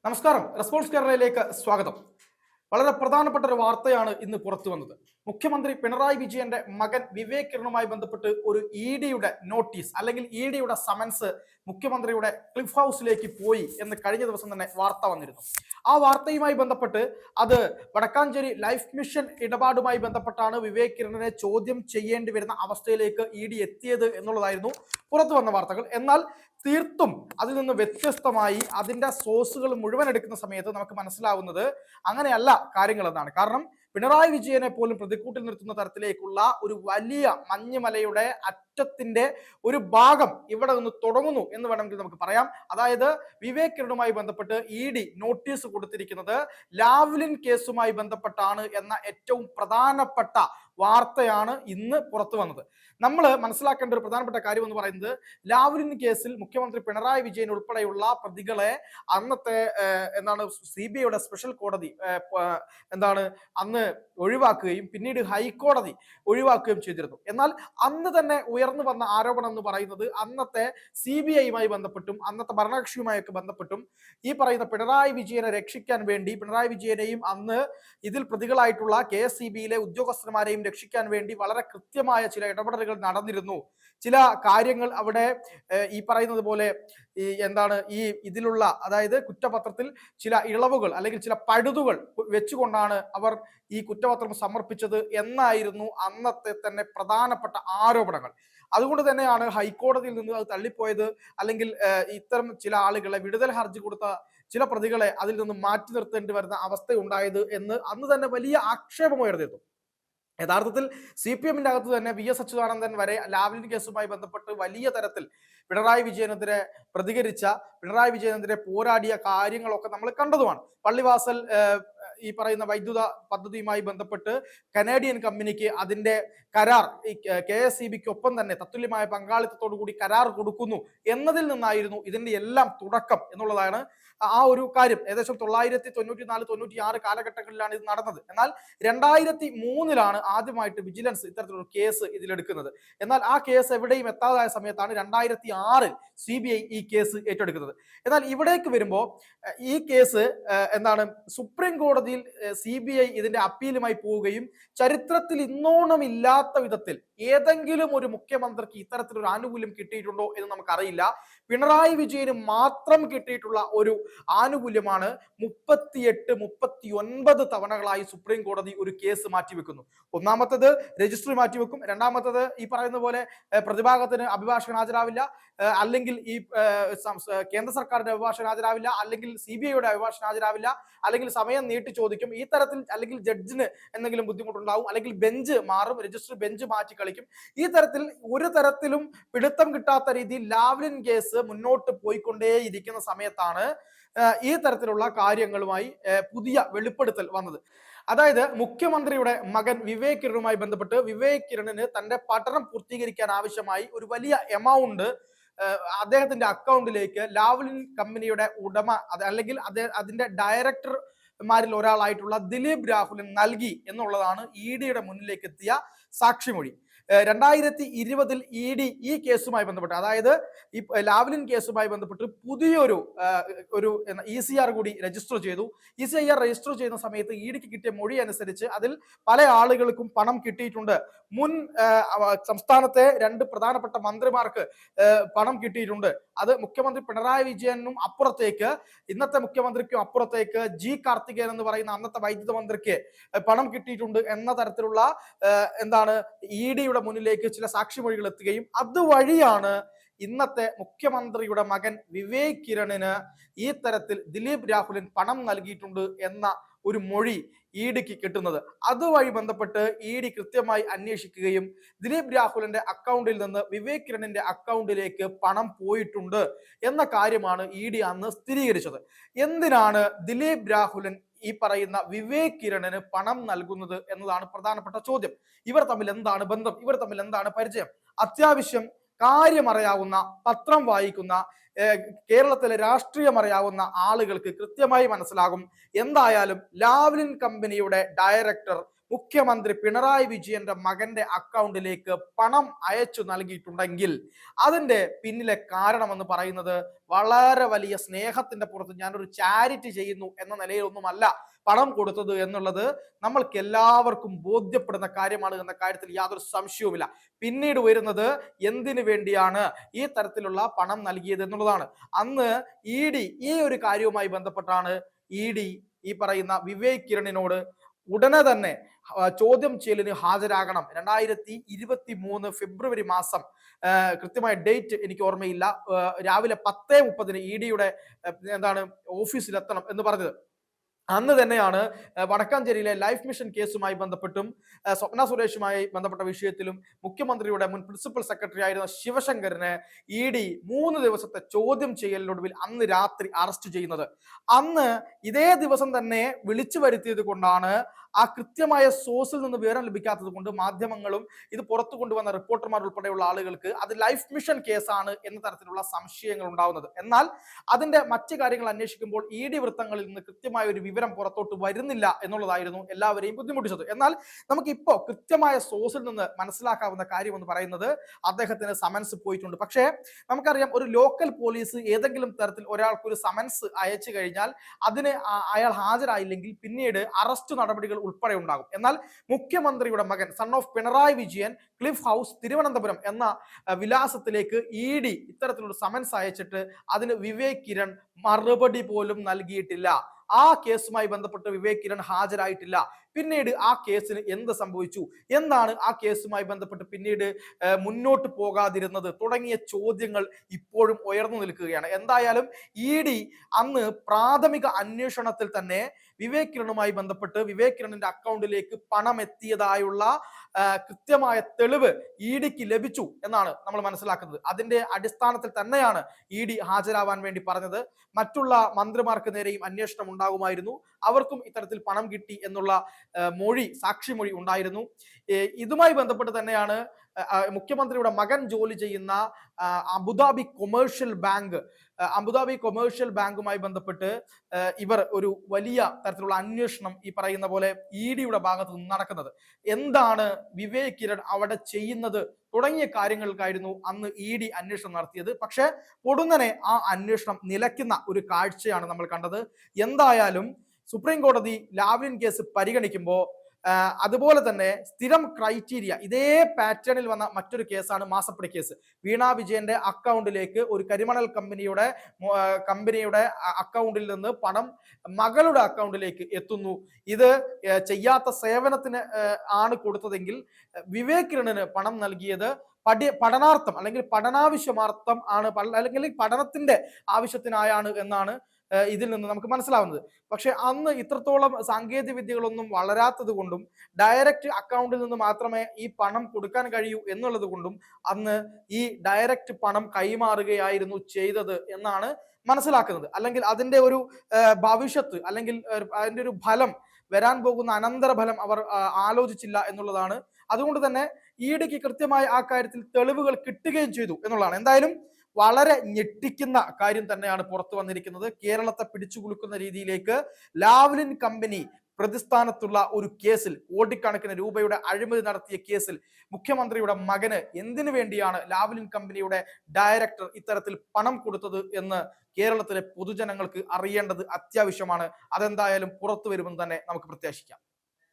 നമസ്കാരം. റെസ്പോൺസ് കേരളയിലേക്ക് സ്വാഗതം. വളരെ പ്രധാനപ്പെട്ട ഒരു വാർത്തയാണ് ഇന്ന് പുറത്തു വന്നത്. മുഖ്യമന്ത്രി പിണറായി വിജയന്റെ മകൻ വിവേക് കിരണുമായി ബന്ധപ്പെട്ട് ഒരു ഇഡിയുടെ നോട്ടീസ് അല്ലെങ്കിൽ ഇഡിയുടെ സമൻസ് മുഖ്യമന്ത്രിയുടെ ക്ലിഫ് ഹൗസിലേക്ക് പോയി എന്ന് കഴിഞ്ഞ ദിവസം തന്നെ വാർത്ത വന്നിരുന്നു. ആ വാർത്തയുമായി ബന്ധപ്പെട്ട് അത് വടക്കാഞ്ചേരി ലൈഫ് മിഷൻ ഇടപാടുമായി ബന്ധപ്പെട്ടാണ് വിവേക് കിരണനെ ചോദ്യം ചെയ്യേണ്ടി വരുന്ന അവസ്ഥയിലേക്ക് ഇഡി എത്തിയത് എന്നുള്ളതായിരുന്നു പുറത്തു വന്ന വാർത്തകൾ. എന്നാൽ തീർത്തും അതിൽ നിന്ന് വ്യത്യസ്തമായി അതിന്റെ സോഴ്സുകൾ മുഴുവൻ എടുക്കുന്ന സമയത്ത് നമുക്ക് മനസ്സിലാവുന്നത് അങ്ങനെയല്ല കാര്യങ്ങൾ എന്നാണ്. കാരണം പിണറായി വിജയനെ പോലും പ്രതിക്കൂട്ടിൽ നിർത്തുന്ന തരത്തിലേക്കുള്ള ഒരു വലിയ മഞ്ഞുമലയുടെ അറ്റത്തിന്റെ ഒരു ഭാഗം ഇവിടെ നിന്ന് തുടങ്ങുന്നു എന്ന് വേണമെങ്കിൽ നമുക്ക് പറയാം. അതായത് വിവേക് കിരണുമായി ബന്ധപ്പെട്ട് ഇഡി നോട്ടീസ് കൊടുത്തിരിക്കുന്നത് ലാവ്ലിൻ കേസുമായി ബന്ധപ്പെട്ടാണ് എന്ന ഏറ്റവും പ്രധാനപ്പെട്ട വാർത്തയാണ് ഇന്ന് പുറത്തു വന്നത്. നമ്മൾ മനസ്സിലാക്കേണ്ട ഒരു പ്രധാനപ്പെട്ട കാര്യം എന്ന് പറയുന്നത്, ലാവ്ലിൻ കേസിൽ മുഖ്യമന്ത്രി പിണറായി വിജയൻ ഉൾപ്പെടെയുള്ള പ്രതികളെ അന്നത്തെ CBIയുടെ സ്പെഷ്യൽ കോടതി അന്ന് ഒഴിവാക്കുകയും പിന്നീട് ഹൈക്കോടതി ഒഴിവാക്കുകയും ചെയ്തിരുന്നു. എന്നാൽ അന്ന് തന്നെ ഉയർന്നു വന്ന ആരോപണം എന്ന് പറയുന്നത് അന്നത്തെ CBIയുമായി ബന്ധപ്പെട്ടും അന്നത്തെ ഭരണകക്ഷിയുമായൊക്കെ ബന്ധപ്പെട്ടും ഈ പറയുന്ന പിണറായി വിജയനെ രക്ഷിക്കാൻ വേണ്ടി പിണറായി വിജയനെയും അന്ന് ഇതിൽ പ്രതികളായിട്ടുള്ള KSCBയിലെ ഉദ്യോഗസ്ഥന്മാരെയും രക്ഷിക്കാൻ വേണ്ടി വളരെ കൃത്യമായ ചില ഇടപെടലുകൾ നടന്നിരുന്നു. ചില കാര്യങ്ങൾ അവിടെ ഈ പറയുന്നത് പോലെ ഈ ഇതിലുള്ള അതായത് കുറ്റപത്രത്തിൽ ചില ഇളവുകൾ അല്ലെങ്കിൽ ചില പഴുതുകൾ വെച്ചുകൊണ്ടാണ് അവർ ഈ കുറ്റപത്രം സമർപ്പിച്ചത് എന്നായിരുന്നു അന്നത്തെ തന്നെ പ്രധാനപ്പെട്ട ആരോപണങ്ങൾ. അതുകൊണ്ട് തന്നെയാണ് ഹൈക്കോടതിയിൽ നിന്ന് അത് തള്ളിപ്പോയത്. അല്ലെങ്കിൽ ഇത്തരം ചില ആളുകളെ വിടുതൽ ഹർജി കൊടുത്ത ചില പ്രതികളെ അതിൽ നിന്ന് മാറ്റി നിർത്തേണ്ടി വരുന്ന അവസ്ഥ ഉണ്ടായത് എന്ന് അന്ന് തന്നെ വലിയ ആക്ഷേപമുയർന്നിരുന്നു. യഥാർത്ഥത്തിൽ CPMന്റെ അകത്ത് തന്നെ VS അച്യുതാനന്ദൻ വരെ ലാവ്ലിൻ കേസുമായി ബന്ധപ്പെട്ട് വലിയ തരത്തിൽ പിണറായി വിജയനെതിരെ പ്രതികരിച്ച, പിണറായി വിജയനെതിരെ പോരാടിയ കാര്യങ്ങളൊക്കെ നമ്മൾ കണ്ടതുമാണ്. പള്ളിവാസൽ ഈ പറയുന്ന വൈദ്യുത പദ്ധതിയുമായി ബന്ധപ്പെട്ട് കനേഡിയൻ കമ്പനിക്ക് അതിന്റെ കരാർ KSCBക്കൊപ്പം തന്നെ തത്തുല്യമായ പങ്കാളിത്തത്തോടു കൂടി കരാർ കൊടുക്കുന്നു എന്നതിൽ നിന്നായിരുന്നു ഇതിന്റെ എല്ലാം തുടക്കം എന്നുള്ളതാണ് ആ ഒരു കാര്യം. ഏകദേശം 1994-96 കാലഘട്ടങ്ങളിലാണ് ഇത് നടന്നത്. എന്നാൽ 2003 ആദ്യമായിട്ട് വിജിലൻസ് ഇത്തരത്തിലൊരു കേസ് ഇതിലെടുക്കുന്നത്. എന്നാൽ ആ കേസ് എവിടെയും എത്താതായ സമയത്താണ് 2006 CBI ഈ കേസ് ഏറ്റെടുക്കുന്നത്. എന്നാൽ ഇവിടേക്ക് വരുമ്പോൾ ഈ കേസ് സുപ്രീം കോടതിയിൽ CBI ഇതിന്റെ അപ്പീലുമായി പോവുകയും ചരിത്രത്തിൽ ഇന്നോണം ഇല്ലാത്ത വിധത്തിൽ ഏതെങ്കിലും ഒരു മുഖ്യമന്ത്രിക്ക് ഇത്തരത്തിലൊരു ആനുകൂല്യം കിട്ടിയിട്ടുണ്ടോ എന്ന് നമുക്കറിയില്ല. പിണറായി വിജയന് മാത്രം കിട്ടിയിട്ടുള്ള ഒരു ആനുകൂല്യമാണ് 38-39 തവണകളായി സുപ്രീം കോടതി ഒരു കേസ് മാറ്റിവെക്കുന്നു. ഒന്നാമത്തത് രജിസ്ട്രി മാറ്റിവെക്കും, രണ്ടാമത്തത് ഈ പറയുന്ന പോലെ പ്രതിഭാഗത്തിന് അഭിഭാഷകൻ ഹാജരാവില്ല, അല്ലെങ്കിൽ ഈ കേന്ദ്ര സർക്കാരിന്റെ അഭിഭാഷകൻ ഹാജരാവില്ല, അല്ലെങ്കിൽ CBIയുടെ അഭിഭാഷകൻ ഹാജരാവില്ല, അല്ലെങ്കിൽ സമയം നീട്ടി ചോദിക്കും. ഈ തരത്തിൽ അല്ലെങ്കിൽ ജഡ്ജിന് എന്തെങ്കിലും ബുദ്ധിമുട്ടുണ്ടാവും, അല്ലെങ്കിൽ ബെഞ്ച് മാറും, രജിസ്ട്രി ബെഞ്ച് മാറ്റി കളിക്കും. ഈ തരത്തിൽ ഒരു തരത്തിലും പിടുത്തം കിട്ടാത്ത രീതിയിൽ ലാവ്ലിൻ കേസ് മുന്നോട്ട് പോയിക്കൊണ്ടേയിരിക്കുന്ന സമയത്താണ് ഈ തരത്തിലുള്ള കാര്യങ്ങളുമായി പുതിയ വെളിപ്പെടുത്തൽ വന്നത്. അതായത് മുഖ്യമന്ത്രിയുടെ മകൻ വിവേക് കിരണുമായി ബന്ധപ്പെട്ട് വിവേക് കിരണിന് തന്റെ പഠനം പൂർത്തീകരിക്കാൻ ആവശ്യമായി ഒരു വലിയ എമൗണ്ട് അദ്ദേഹത്തിന്റെ അക്കൗണ്ടിലേക്ക് ലാവ്ലിൻ കമ്പനിയുടെ ഉടമ അല്ലെങ്കിൽ അതിന്റെ ഡയറക്ടർമാരിൽ ഒരാളായിട്ടുള്ള ദിലീപ് രാഹുലൻ നൽകി എന്നുള്ളതാണ് ഇഡിയുടെ മുന്നിലേക്ക് എത്തിയ സാക്ഷിമൊഴി. 2020 ഇഡി ഈ കേസുമായി ബന്ധപ്പെട്ട്, അതായത് ഈ ലാവ്ലിൻ കേസുമായി ബന്ധപ്പെട്ട് പുതിയൊരു ECR കൂടി രജിസ്റ്റർ ചെയ്തു. ECR രജിസ്റ്റർ ചെയ്യുന്ന സമയത്ത് ഇഡിക്ക് കിട്ടിയ മൊഴി അനുസരിച്ച് അതിൽ പല ആളുകൾക്കും പണം കിട്ടിയിട്ടുണ്ട്. മുൻ സംസ്ഥാനത്തെ 2 പ്രധാനപ്പെട്ട മന്ത്രിമാർക്ക് പണം കിട്ടിയിട്ടുണ്ട്. അത് മുഖ്യമന്ത്രി പിണറായി വിജയനും അപ്പുറത്തേക്ക്, ഇന്നത്തെ മുഖ്യമന്ത്രിക്കും അപ്പുറത്തേക്ക് കാർത്തികേയൻ എന്ന് പറയുന്ന അന്നത്തെ വൈദ്യുത മന്ത്രിക്ക് പണം കിട്ടിയിട്ടുണ്ട് എന്ന തരത്തിലുള്ള ഇഡിയുടെ മുന്നിലേക്ക് ചില സാക്ഷിമൊഴികൾ എത്തുകയും അതുവഴിയാണ് ഇന്നത്തെ മുഖ്യമന്ത്രിയുടെ മകൻ വിവേക് കിരണിന് ഈ തരത്തിൽ ദിലീപ് രാഹുലൻ പണം നൽകിയിട്ടുണ്ട് എന്ന ഒരു മൊഴി ഇഡിക്ക് കിട്ടുന്നത്. അതുവഴി ബന്ധപ്പെട്ട് ഇഡി കൃത്യമായി അന്വേഷിക്കുകയും ദിലീപ് രാഹുലന്റെ അക്കൗണ്ടിൽ നിന്ന് വിവേക് കിരണിന്റെ അക്കൗണ്ടിലേക്ക് പണം പോയിട്ടുണ്ട് എന്ന കാര്യമാണ് ഇഡി അന്ന് സ്ഥിരീകരിച്ചത്. എന്തിനാണ് ദിലീപ് രാഹുലൻ ഈ പറയുന്ന വിവേക് കിരണിന് പണം നൽകുന്നത് എന്നതാണ് പ്രധാനപ്പെട്ട ചോദ്യം. ഇവർ തമ്മിൽ എന്താണ് ബന്ധം? ഇവർ തമ്മിൽ എന്താണ് പരിചയം? അത്യാവശ്യം കാര്യമറിയാവുന്ന, പത്രം വായിക്കുന്ന, കേരളത്തിലെ രാഷ്ട്രീയം അറിയാവുന്ന ആളുകൾക്ക് കൃത്യമായി മനസ്സിലാകും. എന്തായാലും ലാവ്ലിൻ കമ്പനിയുടെ ഡയറക്ടർ മുഖ്യമന്ത്രി പിണറായി വിജയന്റെ മകന്റെ അക്കൗണ്ടിലേക്ക് പണം അയച്ചു നൽകിയിട്ടുണ്ടെങ്കിൽ അതിന്റെ പിന്നിലെ കാരണമെന്ന് പറയുന്നത് വളരെ വലിയ സ്നേഹത്തിന്റെ പുറത്ത് ഞാനൊരു ചാരിറ്റി ചെയ്യുന്നു എന്ന നിലയിലൊന്നുമല്ല പണം കൊടുത്തത് എന്നുള്ളത് നമ്മൾക്ക് എല്ലാവർക്കും ബോധ്യപ്പെടുന്ന കാര്യമാണ് എന്ന കാര്യത്തിൽ യാതൊരു സംശയവുമില്ല. പിന്നീട് വരുന്നത് എന്തിനു വേണ്ടിയാണ് ഈ തരത്തിലുള്ള പണം നൽകിയത് എന്നുള്ളതാണ്. അന്ന് ഇ ഡി ഈ ഒരു കാര്യവുമായി ബന്ധപ്പെട്ടാണ് ഇ ഡി ഈ പറയുന്ന വിവേക് കിരണിനോട് ഉടനെ തന്നെ ചോദ്യം ചെയ്യലിന് ഹാജരാകണം. 2023 ഫെബ്രുവരി മാസം, കൃത്യമായ ഡേറ്റ് എനിക്ക് ഓർമ്മയില്ല, രാവിലെ 10:30 ഇ ഡിയുടെ ഓഫീസിലെത്തണം എന്ന് പറഞ്ഞത്. അന്ന് തന്നെയാണ് വടക്കാഞ്ചേരിയിലെ ലൈഫ് മിഷൻ കേസുമായി ബന്ധപ്പെട്ടും സ്വപ്ന സുരേഷുമായി ബന്ധപ്പെട്ട വിഷയത്തിലും മുഖ്യമന്ത്രിയുടെ മുൻ പ്രിൻസിപ്പൽ സെക്രട്ടറി ആയിരുന്ന ശിവശങ്കറിനെ ഇ ഡി 3 ദിവസത്തെ ചോദ്യം ചെയ്യലിനൊടുവിൽ അന്ന് രാത്രി അറസ്റ്റ് ചെയ്യുന്നത്. അന്ന് ഇതേ ദിവസം തന്നെ വിളിച്ചു വരുത്തിയത് കൊണ്ടാണ് ആ കൃത്യമായ സോഴ്സിൽ നിന്ന് വിവരം ലഭിക്കാത്തത് കൊണ്ട് മാധ്യമങ്ങളും ഇത് പുറത്തു കൊണ്ടുവന്ന റിപ്പോർട്ടർമാർ ഉൾപ്പെടെയുള്ള ആളുകൾക്ക് അത് ലൈഫ് മിഷൻ കേസാണ് എന്ന തരത്തിലുള്ള സംശയങ്ങൾ ഉണ്ടാവുന്നത്. എന്നാൽ അതിന്റെ മറ്റു കാര്യങ്ങൾ അന്വേഷിക്കുമ്പോൾ ഇ ഡി വൃത്തങ്ങളിൽ നിന്ന് കൃത്യമായ ഒരു വിവരം പുറത്തോട്ട് വരുന്നില്ല എന്നുള്ളതായിരുന്നു എല്ലാവരെയും ബുദ്ധിമുട്ടിച്ചത്. എന്നാൽ നമുക്കിപ്പോ കൃത്യമായ സോഴ്സിൽ നിന്ന് മനസ്സിലാക്കാവുന്ന കാര്യം എന്ന് പറയുന്നത് അദ്ദേഹത്തിന് സമൻസ് പോയിട്ടുണ്ട്. പക്ഷേ നമുക്കറിയാം, ഒരു ലോക്കൽ പോലീസ് ഏതെങ്കിലും തരത്തിൽ ഒരാൾക്ക് ഒരു സമൻസ് അയച്ചു കഴിഞ്ഞാൽ അതിന് അയാൾ ഹാജരായില്ലെങ്കിൽ പിന്നീട് അറസ്റ്റ് നടപടികൾ ഉൾപ്പെടെ ഉണ്ടാകും. എന്നാൽ മുഖ്യമന്ത്രിയുടെ മകൻ son of Pinarayi Vijayan cliff house Thiruvananthapuram എന്ന വിലാസത്തിലേക്ക് ഇ ഡി ഇത്തരത്തിലുള്ള സമൻസ് അയച്ചിട്ട് അതിന് വിവേക് കിരൺ മറുപടി പോലും നൽകിയിട്ടില്ല. ആ കേസുമായി ബന്ധപ്പെട്ട് വിവേക് കിരൺ ഹാജരായിട്ടില്ല. പിന്നീട് ആ കേസിന് എന്ത് സംഭവിച്ചു, എന്താണ് ആ കേസുമായി ബന്ധപ്പെട്ട് പിന്നീട് മുന്നോട്ട് പോകാതിരുന്നത് തുടങ്ങിയ ചോദ്യങ്ങൾ ഇപ്പോഴും ഉയർന്നു നിൽക്കുകയാണ്. എന്തായാലും ഇ ഡി അന്ന് പ്രാഥമിക അന്വേഷണത്തിൽ തന്നെ വിവേക് കിരണുമായി ബന്ധപ്പെട്ട് വിവേക് കിരണിന്റെ അക്കൗണ്ടിലേക്ക് പണം എത്തിയതായുള്ള കൃത്യമായ തെളിവ് ഇ ഡിക്ക് ലഭിച്ചു എന്നാണ് നമ്മൾ മനസ്സിലാക്കുന്നത്. അതിന്റെ അടിസ്ഥാനത്തിൽ തന്നെയാണ് ഇ ഡി ഹാജരാവാൻ വേണ്ടി പറഞ്ഞത്. മറ്റുള്ള മന്ത്രിമാർക്ക് നേരെയും അന്വേഷണം ഉണ്ടാകുമായിരുന്നു, അവർക്കും ഇത്തരത്തിൽ പണം കിട്ടി എന്നുള്ള സാക്ഷിമൊഴി ഉണ്ടായിരുന്നു. ഇതുമായി ബന്ധപ്പെട്ട് തന്നെയാണ് മുഖ്യമന്ത്രിയുടെ മകൻ ജോലി ചെയ്യുന്ന അബുദാബി കൊമേഴ്ഷ്യൽ ബാങ്കുമായി ബന്ധപ്പെട്ട് ഇവർ ഒരു വലിയ തരത്തിലുള്ള അന്വേഷണം ഈ പറയുന്ന പോലെ ഇ ഡിയുടെ ഭാഗത്ത് നിന്ന് നടക്കുന്നത്. എന്താണ് വിവേക് കിരൺ അവിടെ ചെയ്യുന്നത് തുടങ്ങിയ കാര്യങ്ങൾക്കായിരുന്നു അന്ന് ഇ ഡി അന്വേഷണം നടത്തിയത്. പക്ഷെ പൊടുന്നനെ ആ അന്വേഷണം നിലയ്ക്കുന്ന ഒരു കാഴ്ചയാണ് നമ്മൾ കണ്ടത്. എന്തായാലും സുപ്രീം കോടതി ലാവ്ലിൻ കേസ് പരിഗണിക്കുമ്പോൾ അതുപോലെ തന്നെ സ്ഥിരം ക്രൈറ്റീരിയ ഇതേ പാറ്റേണിൽ വന്ന മറ്റൊരു കേസാണ് മാസപ്പടി കേസ്. വീണ വിജയന്റെ അക്കൗണ്ടിലേക്ക് ഒരു കരിമണൽ കമ്പനിയുടെ അക്കൗണ്ടിൽ നിന്ന് പണം മകളുടെ അക്കൗണ്ടിലേക്ക് എത്തുന്നു. ഇത് ചെയ്യാത്ത സേവനത്തിന് ആണ് കൊടുത്തതെങ്കിൽ വിവേക് കിരണിന് പണം നൽകിയത് പഠനാർത്ഥം അല്ലെങ്കിൽ പഠനാവശ്യമാർത്ഥം ആണ്, അല്ലെങ്കിൽ പഠനത്തിന്റെ ആവശ്യത്തിനായാണ് എന്നാണ് ഇതിൽ നിന്ന് നമുക്ക് മനസ്സിലാവുന്നത്. പക്ഷെ അന്ന് ഇത്രത്തോളം സാങ്കേതിക വിദ്യകളൊന്നും വളരാത്തത് കൊണ്ടും ഡയറക്റ്റ് അക്കൗണ്ടിൽ നിന്ന് മാത്രമേ ഈ പണം കൊടുക്കാൻ കഴിയൂ എന്നുള്ളത് കൊണ്ടും അന്ന് ഈ ഡയറക്റ്റ് പണം കൈമാറുകയായിരുന്നു ചെയ്തത് എന്നാണ് മനസ്സിലാക്കുന്നത്. അല്ലെങ്കിൽ അതിന്റെ ഒരു ഭവിഷ്യത്ത് അല്ലെങ്കിൽ അതിന്റെ ഒരു ഫലം, വരാൻ പോകുന്ന അനന്തര ഫലം അവർ ആലോചിച്ചില്ല എന്നുള്ളതാണ്. അതുകൊണ്ട് തന്നെ ഇ ഡിക്ക് കൃത്യമായി ആ കാര്യത്തിൽ തെളിവുകൾ കിട്ടുകയും ചെയ്തു എന്നുള്ളതാണ്. എന്തായാലും വളരെ ഞെട്ടിക്കുന്ന കാര്യം തന്നെയാണ് പുറത്തു വന്നിരിക്കുന്നത്. കേരളത്തെ പിടിച്ചുകുലുക്കുന്ന രീതിയിലേക്ക് ലാവ്ലിൻ കമ്പനി പ്രതിസ്ഥാനത്തുള്ള ഒരു കേസിൽ, കോടിക്കണക്കിന് രൂപയുടെ അഴിമതി നടത്തിയ കേസിൽ മുഖ്യമന്ത്രിയുടെ മകന് എന്തിനു വേണ്ടിയാണ് ലാവ്ലിൻ കമ്പനിയുടെ ഡയറക്ടർ ഇത്തരത്തിൽ പണം കൊടുത്തത് എന്ന് കേരളത്തിലെ പൊതുജനങ്ങൾക്ക് അറിയേണ്ടത് അത്യാവശ്യമാണ്. അതെന്തായാലും പുറത്തു വരുമെന്ന് തന്നെ നമുക്ക് പ്രത്യാശിക്കാം.